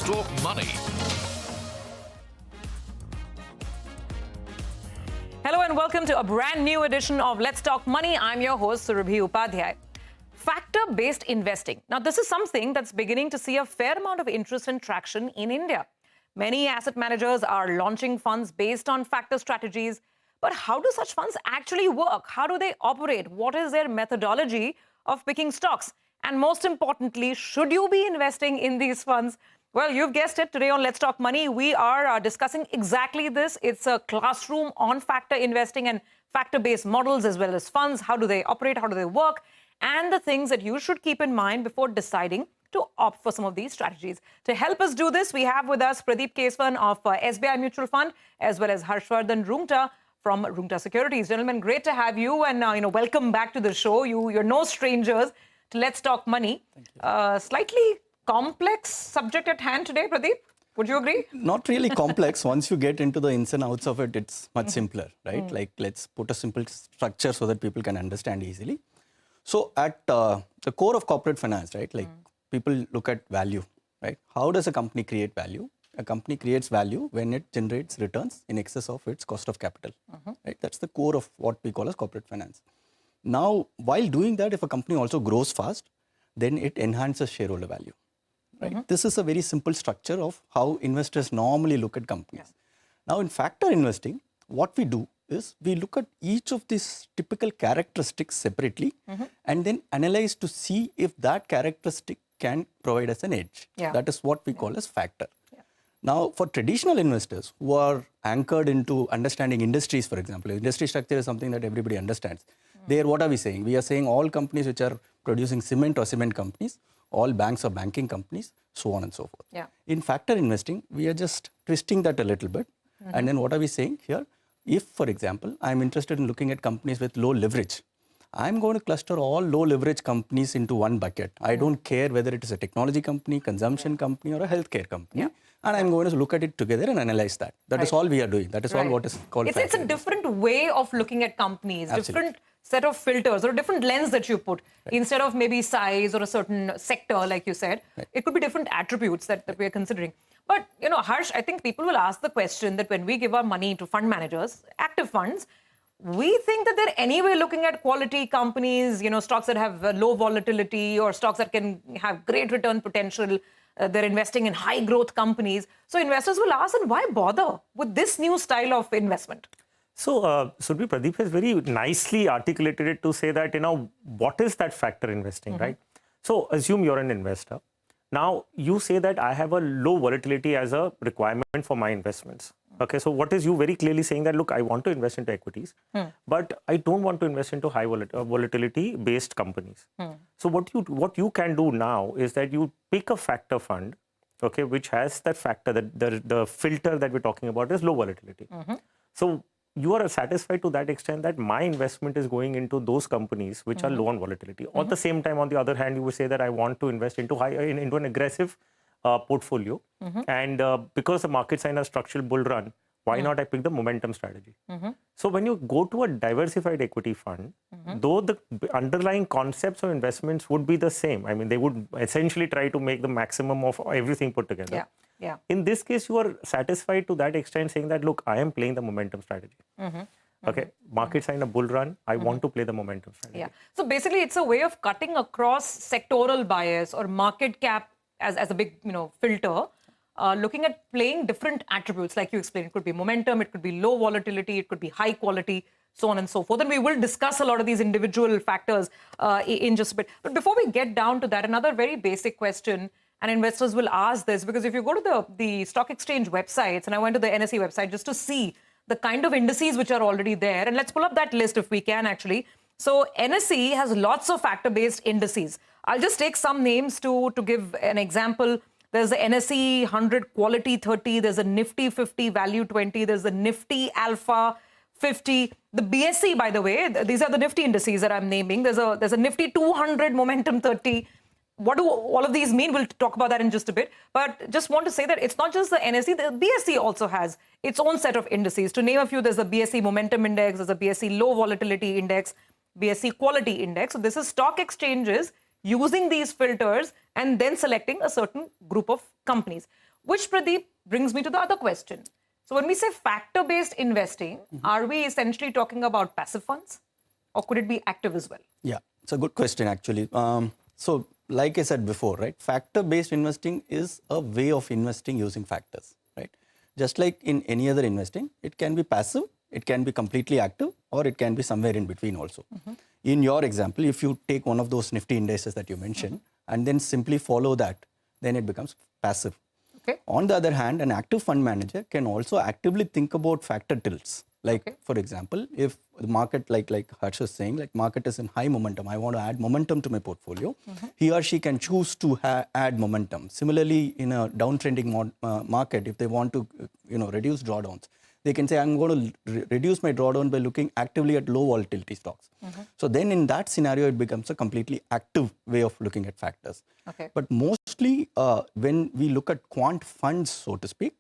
Let's Talk Money. Hello and welcome to a brand new edition of Let's Talk Money. I'm your host, Surabhi Upadhyay. Factor-based investing. Now, this is something that's beginning to see a fair amount of interest and traction in India. Many asset managers are launching funds based on factor strategies. But how do such funds actually work? How do they operate? What is their methodology of picking stocks? And most importantly, should you be investing in these funds? Well, you've guessed it. Today on Let's Talk Money, we are discussing exactly this. It's a classroom on factor investing and factor-based models as well as funds. How do they operate? How do they work? And the things that you should keep in mind before deciding to opt for some of these strategies. To help us do this, we have with us Pradeep Kesavan of SBI Mutual Fund, as well as Harshvardhan Roongta from Roongta Securities. Gentlemen, great to have you, and welcome back to the show. You're no strangers to Let's Talk Money. Slightly complex subject at hand today, Pradeep. Would you agree? Not really complex. Once you get into the ins and outs of it, it's much simpler, right? Like, let's put a simple structure so that people can understand easily. So at the core of corporate finance, right, like people look at value, right? How does a company create value? A company creates value when it generates returns in excess of its cost of capital, right? That's the core of what we call as corporate finance. Now, while doing that, if a company also grows fast, then it enhances shareholder value, right? This is a very simple structure of how investors normally look at companies. Now, in factor investing, what we do is we look at each of these typical characteristics separately and then analyze to see if that characteristic can provide us an edge. That is what we call as factor. Now, for traditional investors who are anchored into understanding industries, for example, industry structure is something that everybody understands. There, what are we saying? We are saying all companies which are producing cement or cement companies, all banks or banking companies, so on and so forth. In factor investing, we are just twisting that a little bit. And then what are we saying here? If, for example, I'm interested in looking at companies with low leverage, I'm going to cluster all low leverage companies into one bucket. I don't care whether it is a technology company, consumption company, or a healthcare company. And I'm going to look at it together and analyze that. That is all we are doing. That is all what is called factor. It's a different way of looking at companies, different set of filters or a different lens that you put. Instead of maybe size or a certain sector, like you said, it could be different attributes that we are considering. But, Harsh, I think people will ask the question that when we give our money to fund managers, active funds, we think that they're anyway looking at quality companies, stocks that have low volatility or stocks that can have great return potential. They're investing in high growth companies. So investors will ask, and why bother with this new style of investment? So, Surabhi, Pradeep has very nicely articulated it to say that, what is that factor investing, right? So assume you're an investor. Now, you say that I have a low volatility as a requirement for my investments. Okay, so what is you very clearly saying that, look, I want to invest into equities, but I don't want to invest into high volatility-based companies. So what you can do now is that you pick a factor fund, okay, which has that factor, that the filter that we're talking about is low volatility. So you are satisfied to that extent that my investment is going into those companies which are low on volatility. At the same time, on the other hand, you would say that I want to invest into into an aggressive portfolio. And because the markets are in a structural bull run, why not I pick the momentum strategy? So when you go to a diversified equity fund, though the underlying concepts of investments would be the same, I mean, they would essentially try to make the maximum of everything put together. In this case, you are satisfied to that extent saying that, look, I am playing the momentum strategy. Okay, markets are in a bull run. I want to play the momentum strategy. So basically, it's a way of cutting across sectoral bias or market cap as a big, filter, looking at playing different attributes, like you explained. It could be momentum, it could be low volatility, it could be high quality, so on and so forth. And we will discuss a lot of these individual factors in just a bit. But before we get down to that, another very basic question, and investors will ask this, because if you go to the stock exchange websites, and I went to the NSE website just to see the kind of indices which are already there, and let's pull up that list if we can actually. So NSE has lots of factor-based indices. I'll just take some names to give an example. There's the NSE 100 Quality 30, there's a Nifty 50 Value 20, there's the Nifty Alpha 50. The BSE, by the way, these are the Nifty indices that I'm naming. There's a Nifty 200 Momentum 30. What do all of these mean? We'll talk about that in just a bit. But just want to say that it's not just the NSE. The BSE also has its own set of indices. To name a few, there's the BSE Momentum Index, there's a BSE Low Volatility Index, BSE Quality Index. So this is stock exchanges using these filters and then selecting a certain group of companies. Which, Pradeep, brings me to the other question. So when we say factor-based investing, are we essentially talking about passive funds, or could it be active as well? Yeah, it's a good question actually. So like I said before, right, factor-based investing is a way of investing using factors, right? Just like in any other investing, it can be passive, it can be completely active, or it can be somewhere in between also. In your example, if you take one of those nifty indices that you mentioned and then simply follow that, then it becomes passive. Okay. On the other hand, an active fund manager can also actively think about factor tilts. Like, for example, if the market, like Harsh was saying, like market is in high momentum, I want to add momentum to my portfolio, he or she can choose to add momentum. Similarly, in a downtrending market, if they want to reduce drawdowns, they can say, I'm going to reduce my drawdown by looking actively at low volatility stocks. So then in that scenario, it becomes a completely active way of looking at factors. Okay. But mostly when we look at quant funds, so to speak,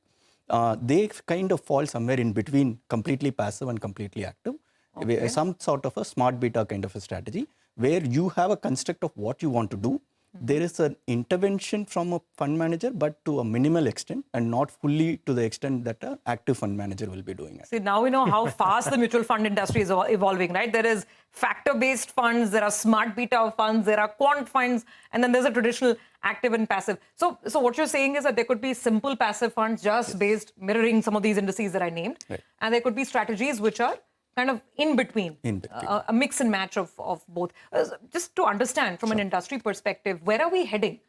they kind of fall somewhere in between completely passive and completely active. Okay. Some sort of a smart beta kind of a strategy where you have a construct of what you want to do. There is an intervention from a fund manager, but to a minimal extent and not fully to the extent that an active fund manager will be doing it. See, now we know how fast the mutual fund industry is evolving, right? There is factor-based funds, there are smart beta funds, there are quant funds, and then there's a traditional active and passive. So what you're saying is that there could be simple passive funds just based mirroring some of these indices that I named. Right. And there could be strategies which are kind of in between, a mix and match of both. Just to understand from an industry perspective, where are we heading?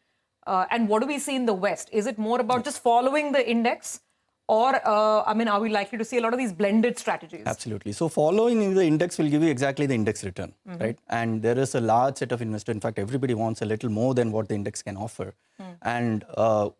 And what do we see in the West? Is it more about just following the index? Or, are we likely to see a lot of these blended strategies? Absolutely. So following the index will give you exactly the index return, right? And there is a large set of investors. In fact, everybody wants a little more than what the index can offer. And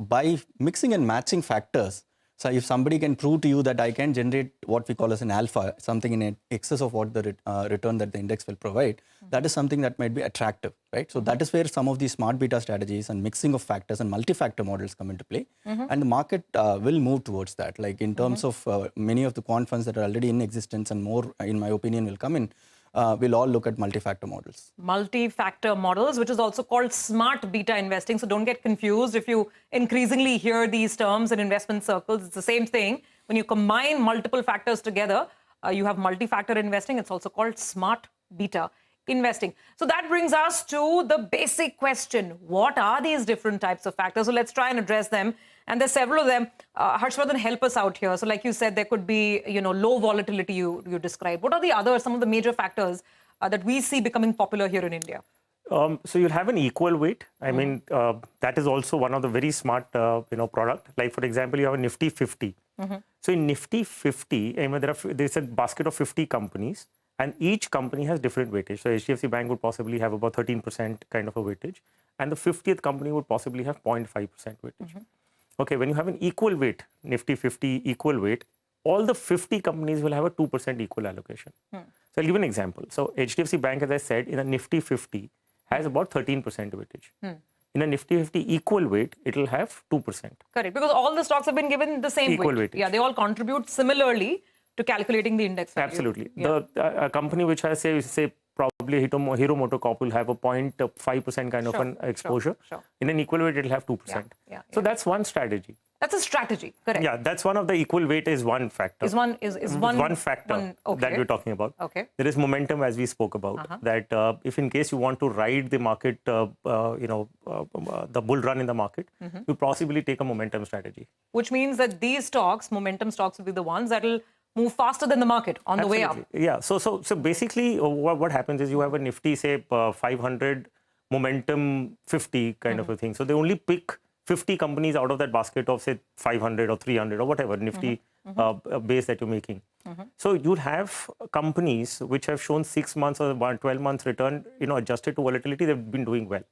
by mixing and matching factors, so if somebody can prove to you that I can generate what we call as an alpha, something in excess of what the return that the index will provide, that is something that might be attractive, right? So that is where some of these smart beta strategies and mixing of factors and multi-factor models come into play. And the market will move towards that. Like in terms of many of the quant funds that are already in existence and more, in my opinion, will come in, we'll all look at multi-factor models. Multi-factor models, which is also called smart beta investing. So don't get confused if you increasingly hear these terms in investment circles. It's the same thing. When you combine multiple factors together, you have multi-factor investing. It's also called smart beta investing. So that brings us to the basic question. What are these different types of factors? So let's try and address them. And there's several of them. Harshvardhan, help us out here. So like you said, there could be, low volatility you described. What are the other, some of the major factors that we see becoming popular here in India? So you'll have an equal weight. I mean, that is also one of the very smart, product. Like, for example, you have a Nifty 50. So in Nifty 50, there's a basket of 50 companies. And each company has different weightage. So HDFC Bank would possibly have about 13% kind of a weightage. And the 50th company would possibly have 0.5% weightage. Okay, when you have an equal weight, Nifty 50 equal weight, all the 50 companies will have a 2% equal allocation. So I'll give an example. So HDFC Bank, as I said, in a Nifty 50 has about 13% weightage. In a Nifty 50 equal weight, it will have 2%. Correct, because all the stocks have been given the same equal weight. Weightage. Yeah, they all contribute similarly to calculating the index value. Absolutely. Yeah. A company which has, say probably Hero MotoCorp will have a 0.5% kind of an exposure. Sure. In an equal weight, it will have 2%. So that's one strategy. That's a strategy, correct? Yeah, that's one of the equal weight is one factor. Is one factor okay. that we're talking about. Okay. There is momentum, as we spoke about. That if in case you want to ride the market, the bull run in the market, you possibly take a momentum strategy. Which means that these stocks, momentum stocks, will be the ones that will move faster than the market on the way up. Yeah. So basically, what happens is you have a Nifty, say 500, momentum 50 kind of a thing. So they only pick 50 companies out of that basket of, say, 500 or 300 or whatever Nifty base that you're making. So you'll have companies which have shown 6 months or 12 months return, adjusted to volatility, they've been doing well.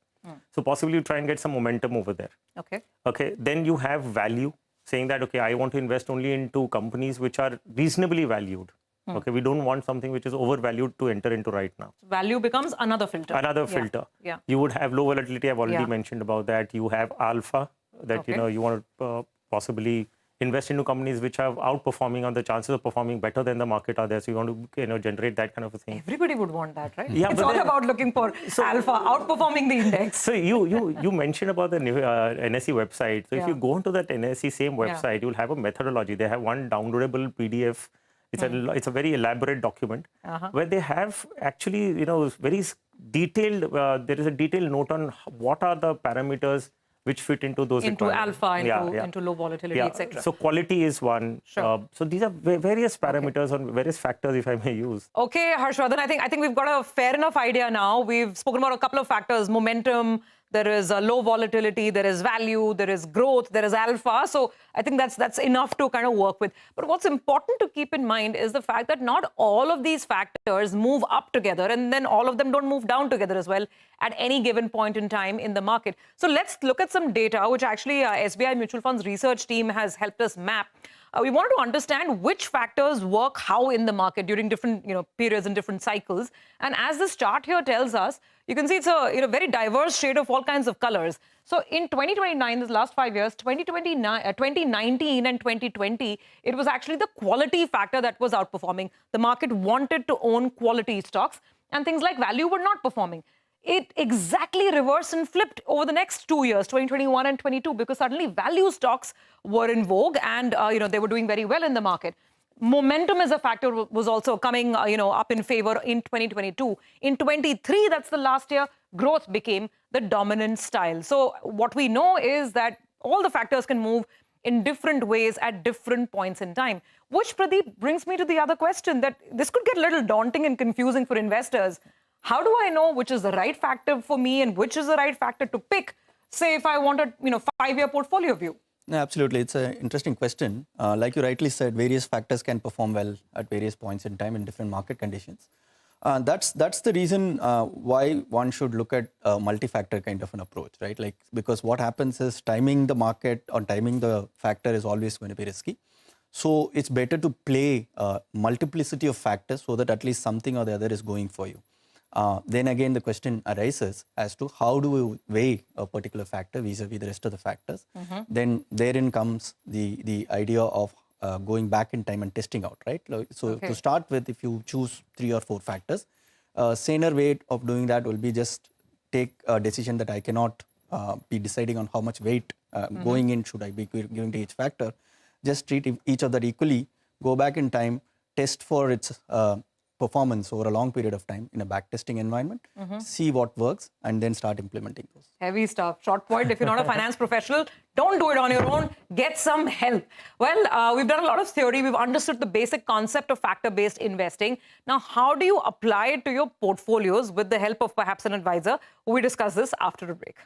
So possibly you try and get some momentum over there. Okay. Then you have value, saying that, okay, I want to invest only into companies which are reasonably valued. Okay, we don't want something which is overvalued to enter into right now. Value becomes another filter. Another filter. Yeah. You would have low volatility. I've already mentioned about that. You have alpha that you want to possibly invest into companies which are outperforming, or the chances of performing better than the market are there. So you want to generate that kind of a thing. Everybody would want that, right? Yeah, it's all about looking for alpha, outperforming the index. So you mentioned about the NSE website. So if you go into that NSE same website, you'll have a methodology. They have one downloadable PDF. It's a very elaborate document where they have actually, very detailed. There is a detailed note on what are the parameters which fit into those into alpha, into low volatility, yeah. etc. So quality is one. Sure. So these are various parameters or various factors, if I may use. Okay, Harshvardhan, I think we've got a fair enough idea now. We've spoken about a couple of factors: momentum. There is low volatility, there is value, there is growth, there is alpha. So I think that's enough to kind of work with. But what's important to keep in mind is the fact that not all of these factors move up together, and then all of them don't move down together as well at any given point in time in the market. So let's look at some data, which actually SBI Mutual Fund's research team has helped us map. We wanted to understand which factors work how in the market during different periods and different cycles. And as this chart here tells us, you can see it's a very diverse shade of all kinds of colors. So in 2029, this last 5 years, 2019 and 2020, it was actually the quality factor that was outperforming. The market wanted to own quality stocks, and things like value were not performing. It exactly reversed and flipped over the next 2 years, 2021 and 22, because suddenly value stocks were in vogue and they were doing very well in the market. Momentum as a factor was also coming up in favor in 2022. In 23, that's the last year, growth became the dominant style. So what we know is that all the factors can move in different ways at different points in time, which, Pradeep, brings me to the other question that this could get a little daunting and confusing for investors. How do I know which is the right factor for me and which is the right factor to pick, say, if I want a 5-year portfolio view? No, absolutely. It's an interesting question. Like you rightly said, various factors can perform well at various points in time in different market conditions. That's the reason why one should look at a multi-factor kind of an approach, right? Because what happens is timing the market or timing the factor is always going to be risky. So it's better to play a multiplicity of factors so that at least something or the other is going for you. Then again, the question arises as to how do we weigh a particular factor vis-a-vis the rest of the factors. Then therein comes the idea of going back in time and testing out, right? So to start with, if you choose 3 or 4 factors, a saner way of doing that will be just take a decision that I cannot be deciding on how much weight going in should I be giving to each factor. Just treat each of that equally, go back in time, test for its performance over a long period of time in a backtesting environment, see what works, and then start implementing those. Heavy stuff. Short point, if you're not a finance professional, don't do it on your own. Get some help. Well, we've done a lot of theory. We've understood the basic concept of factor-based investing. Now, how do you apply it to your portfolios with the help of perhaps an advisor? We discuss this after a break.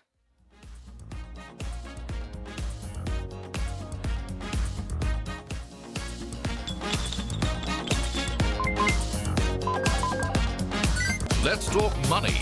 Let's talk money